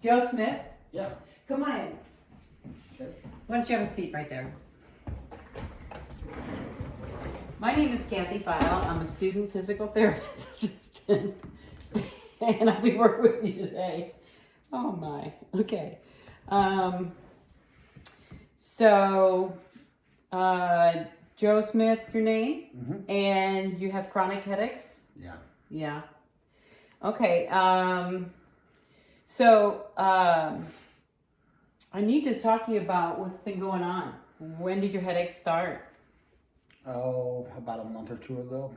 Joe Smith, Yeah. come on in. Sure. Why don't you have a seat right there? My name is Kathy File. I'm a student physical therapist assistant, and I'll be working with you today. Oh my. Okay. Joe Smith, your name, and you have chronic headaches. Yeah. Yeah. Okay. I need to talk to you about what's been going on. When did your headaches start? Oh, about a month or two ago.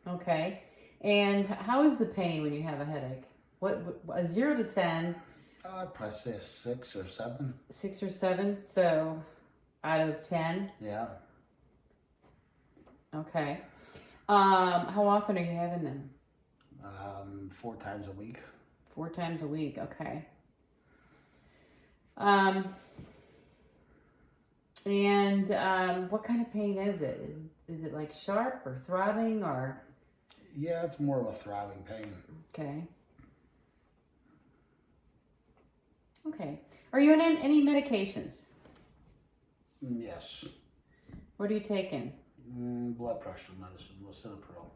Okay. And how is the pain when you have a headache? What a 0 to 10? I'd probably say a 6 or 7. 6 or 7. So out of 10. Yeah. Okay. How often are you having them? 4 times a week. 4 times a week. Okay. What kind of pain is it? Is it like sharp or throbbing or? Yeah, it's more of a throbbing pain. Okay. Okay. Are you on any medications? Yes. What are you taking? Blood pressure medicine, Occipital.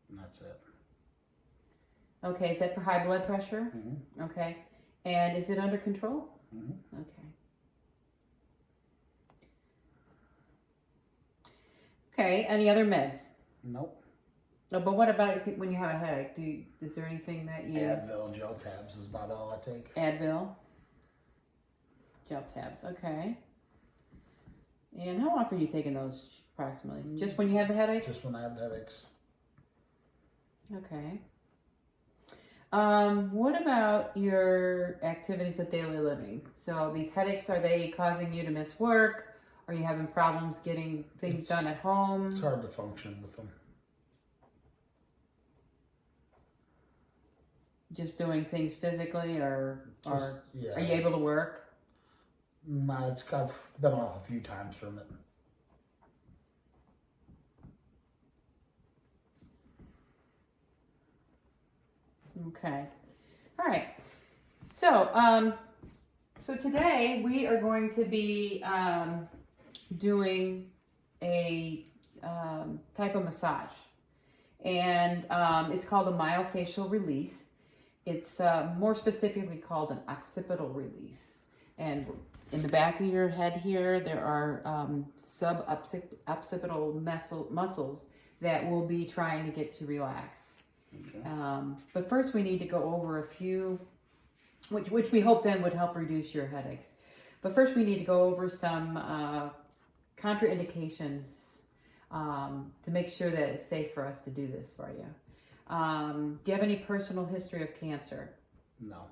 And that's it. Okay. Is that for high blood pressure? Mm-hmm. Okay. And is it under control? Mm-hmm. Okay. Okay. Any other meds? Nope. No, but what about when you have a headache? Is there anything that you... Advil, gel tabs is about all I take. Advil. Gel tabs. Okay. And how often are you taking those approximately? Just when you have the headaches? Just when I have the headaches. Okay. What about your activities of daily living? So these headaches, are they causing you to miss work? Are you having problems getting things done at home? It's hard to function with them. Just doing things physically, or Yeah. are you able to work? I've been off a few times from it. Okay. All right. So, so today we are going to be doing a type of massage, and it's called a myofascial release. It's more specifically called an occipital release. And in the back of your head here, there are sub-occipital muscles that we'll be trying to get to relax. Okay. But first we need to go over a few, which we hope then would help reduce your headaches. But first we need to go over some contraindications to make sure that it's safe for us to do this for you. Do you have any personal history of cancer? No.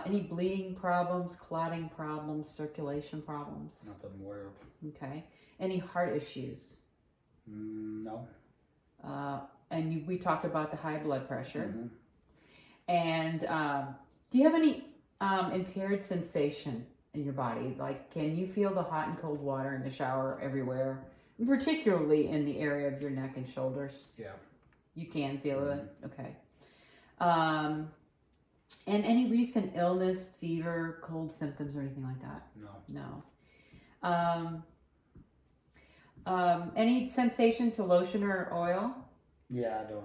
Any bleeding problems, clotting problems, circulation problems? Nothing I'm aware of. Okay. Any heart issues? No. And we talked about the high blood pressure. Mm-hmm. And do you have any impaired sensation in your body? Like, can you feel the hot and cold water in the shower everywhere, particularly in the area of your neck and shoulders? Yeah. You can feel Mm-hmm. it? Okay. And any recent illness, fever, cold symptoms, or anything like that? No. No. Any sensation to lotion or oil? Yeah, I don't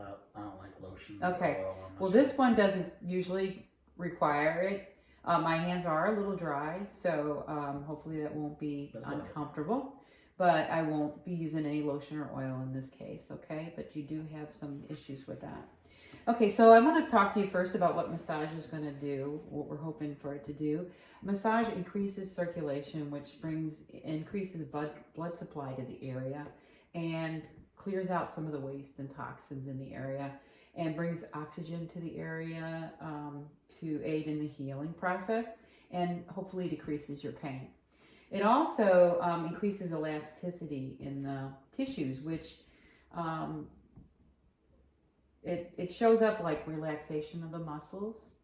like lotion. Okay. Or oil on Well, myself. this one doesn't usually require it. My hands are a little dry, so hopefully that won't be That's all right. uncomfortable. But I won't be using any lotion or oil in this case, okay? But you do have some issues with that. Okay, so I want to talk to you first about what massage is going to do, what we're hoping for it to do. Massage increases circulation, which increases blood supply to the area and clears out some of the waste and toxins in the area and brings oxygen to the area to aid in the healing process and hopefully decreases your pain. It also increases elasticity in the tissues, which it shows up like relaxation of the muscles,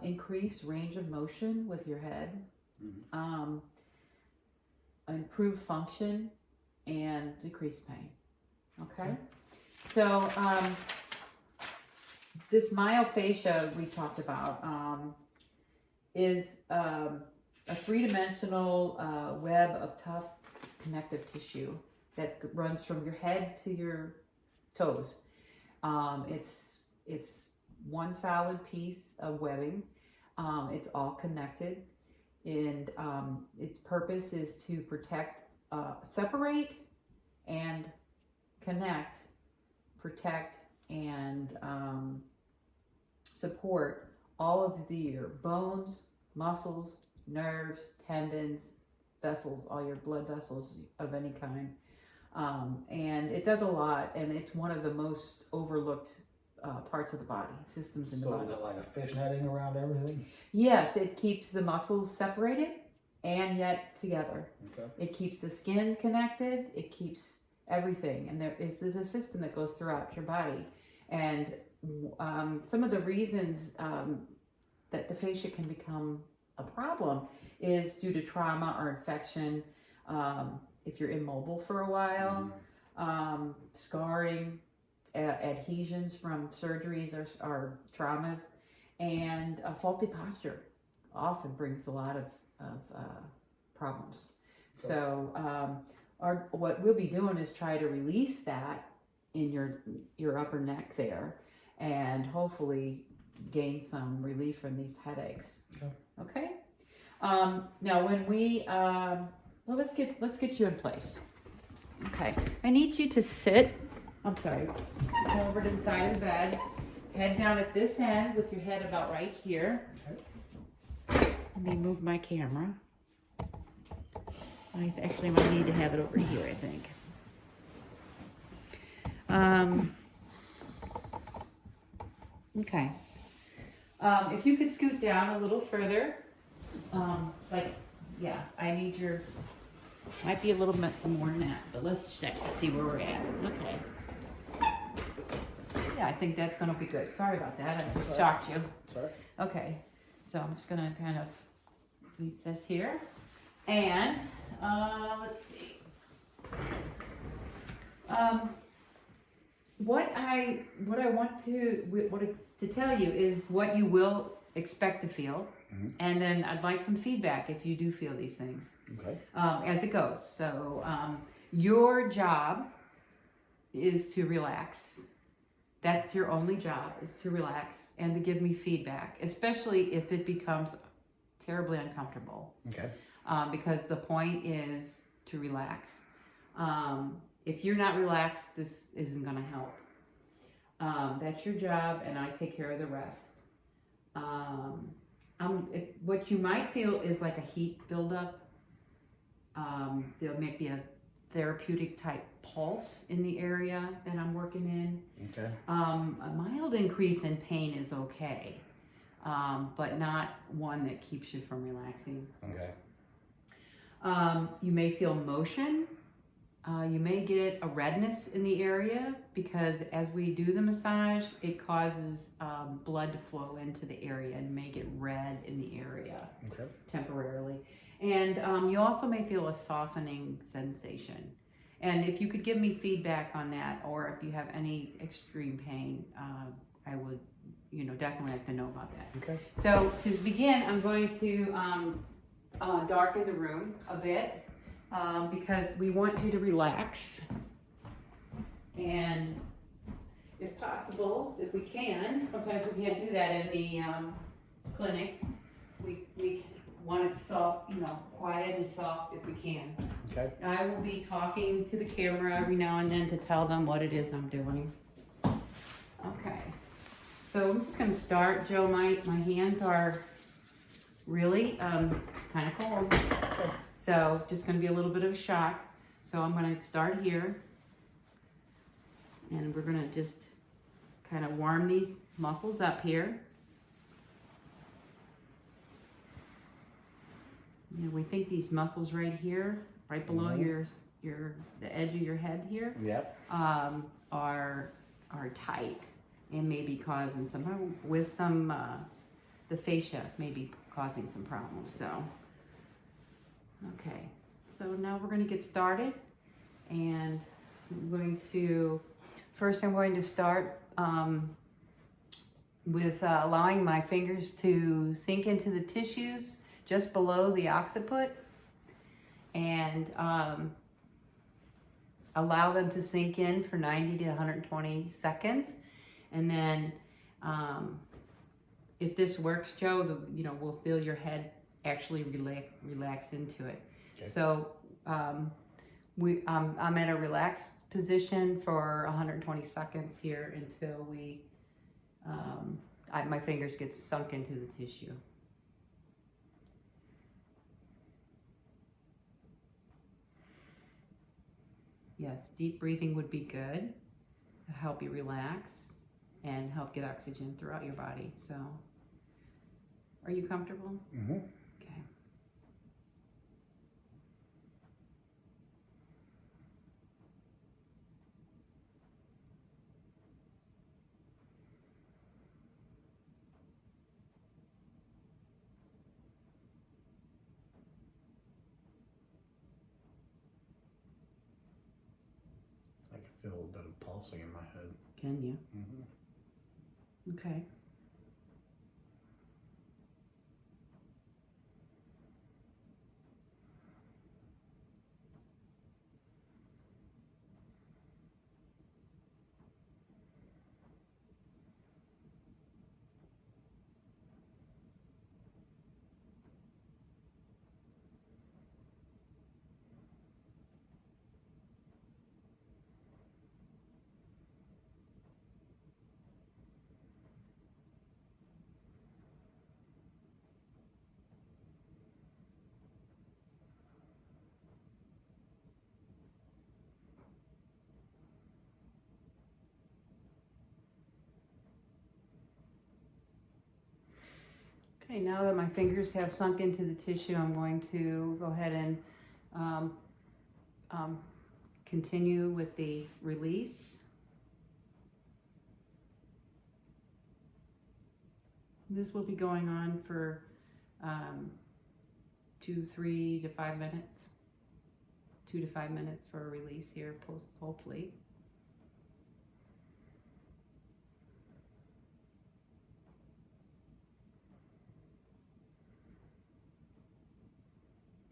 increased range of motion with your head, improved function, and decreased pain. Okay? So this myofascia we talked about is a three-dimensional web of tough connective tissue that runs from your head to your toes. It's one solid piece of webbing. It's all connected, and its purpose is to protect, separate and connect, protect and support all of your bones, muscles, nerves, tendons, vessels, all your blood vessels of any kind. And it does a lot, and it's one of the most overlooked parts of the body, systems in the body. So is it like a fish netting around everything? Yes, it keeps the muscles separated and yet together. Okay. It keeps the skin connected. It keeps everything, and there's a system that goes throughout your body. And some of the reasons that the fascia can become a problem is due to trauma or infection. If you're immobile for a while, scarring, adhesions from surgeries or traumas, and faulty posture often brings a lot of problems. Okay. So what we'll be doing is try to release that in your upper neck there, and hopefully gain some relief from these headaches. Okay. Now when we well, let's get you in place. Okay, I need you to sit. I'm sorry. Go over to the side of the bed. Head down at this end with your head about right here. Okay. Let me move my camera. I actually might need to have it over here, I think. Okay. If you could scoot down a little further, yeah, I need your, might be a little bit more than that, but let's check to see where we're at. Okay. Yeah, I think that's going to be good. Sorry about that. I just shocked you. Sorry. Okay. So I'm just going to kind of release this here. And let's see. What I want to tell you is what you will expect to feel. Mm-hmm. And then I'd like some feedback if you do feel these things. Okay. As it goes. So your job is to relax. That's your only job, is to relax and to give me feedback, especially if it becomes terribly uncomfortable. Okay. Because the point is to relax. If you're not relaxed, this isn't going to help. That's your job, and I take care of the rest. What you might feel is like a heat buildup. There may be a therapeutic type pulse in the area that I'm working in. Okay. A mild increase in pain is okay, but not one that keeps you from relaxing. Okay. You may feel motion. You may get a redness in the area because as we do the massage, it causes blood to flow into the area and may get red in the area. Okay. Temporarily. And you also may feel a softening sensation. And if you could give me feedback on that, or if you have any extreme pain, I would, definitely like to know about that. Okay. So to begin, I'm going to darken the room a bit because we want you to relax. And if possible, if we can, sometimes we can't do that in the clinic. We want it soft, quiet and soft if we can. Okay. I will be talking to the camera every now and then to tell them what it is I'm doing. Okay. So I'm just going to start. Joe, my hands are really kind of cold. Okay. So just going to be a little bit of a shock. So I'm going to start here. And we're going to just kind of warm these muscles up here. We think these muscles right here, right below the edge of your head here, yep. are tight and may be causing some, with some, the fascia may be causing some problems. So, okay. So now we're going to get started, and I'm going to start with allowing my fingers to sink into the tissues just below the occiput and allow them to sink in for 90 to 120 seconds. And then if this works, Joe, we'll feel your head actually relax into it. Okay. So I'm at a relaxed position for 120 seconds here until my fingers get sunk into the tissue. Yes, deep breathing would be good to help you relax and help get oxygen throughout your body. So, are you comfortable? Mm-hmm. Okay. I can feel a bit of pulsing in my head. Can you? Mm-hmm. Okay. Okay, now that my fingers have sunk into the tissue, I'm going to go ahead and continue with the release. This will be going on for 2, 3 to 5 minutes. 2 to 5 minutes for a release here, hopefully.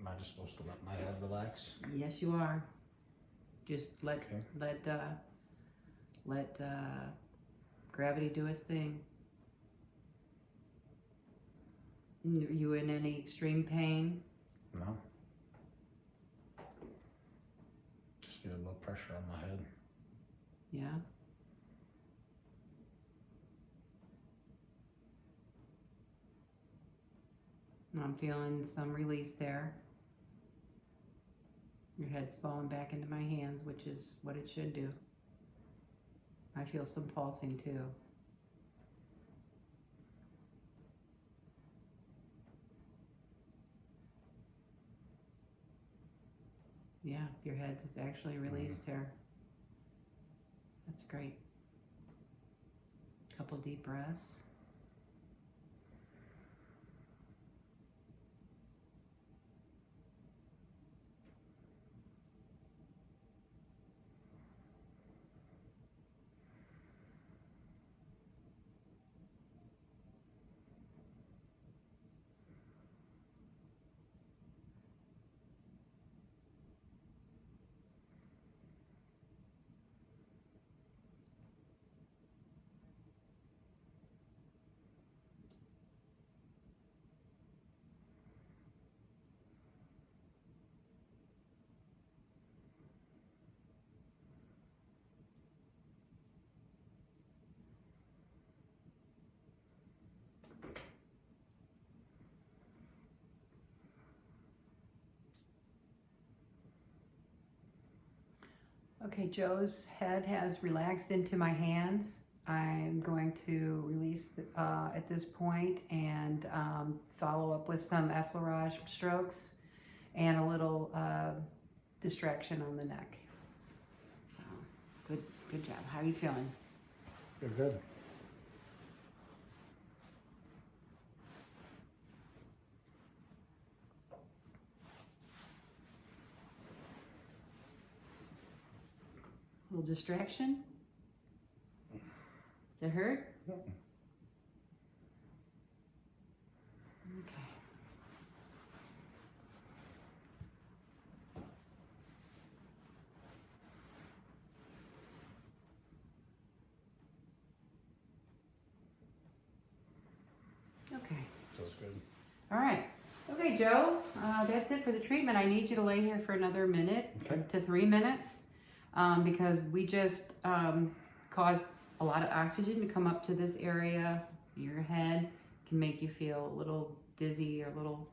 Am I just supposed to let my head relax? Yes, you are. Just let gravity do its thing. Are you in any extreme pain? No. Just feel a little pressure on my head. Yeah. I'm feeling some release there. Your head's falling back into my hands, which is what it should do. I feel some pulsing too. Yeah, your head's actually released here. That's great. Couple deep breaths. Okay, Joe's head has relaxed into my hands. I'm going to release at this point and follow up with some effleurage strokes and a little distraction on the neck. So, good job. How are you feeling? You're good. Little distraction? Does it hurt? All right. Okay, Joe, that's it for the treatment. I need you to lay here for another minute to 3 minutes because we just caused a lot of oxygen to come up to this area. Your head can make you feel a little dizzy or a little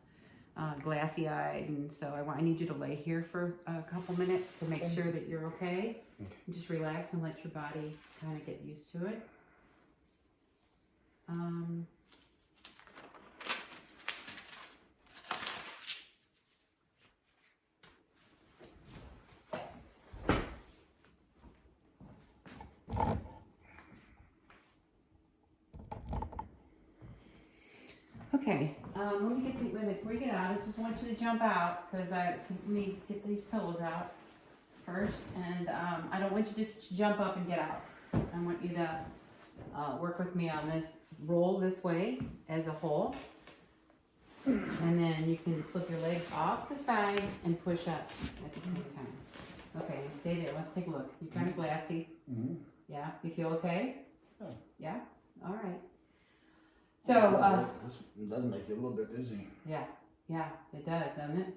glassy-eyed, and so I need you to lay here for a couple minutes to make sure that you're okay. And just relax and let your body kind of get used to it. Okay, before you get out, I just want you to jump out because let me get these pillows out first, and I don't want you just to jump up and get out. I want you to work with me on this, roll this way as a whole, and then you can flip your leg off the side and push up at the same time. Okay, stay there, let's take a look. You're kind of glassy. Yeah, you feel okay? Yeah? All right. So, this does make you a little bit dizzy. Yeah, it does, doesn't it?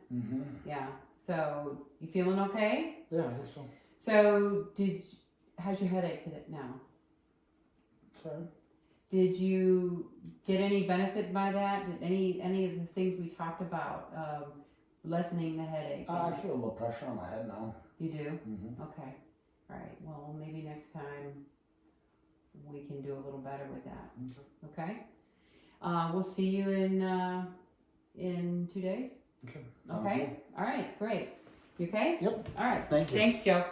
Yeah. So, you feeling okay? Yeah, I think so. So, how's your headache today now? Sorry? Did you get any benefit by that? Did any of the things we talked about, lessening the headache? I feel a little pressure on my head now. You do? Okay. All right. Well, maybe next time we can do a little better with that. Okay? We'll see you in 2 days. Okay. Okay. All right. Great. You okay? Yep. All right. Thank you. Thanks, Joe.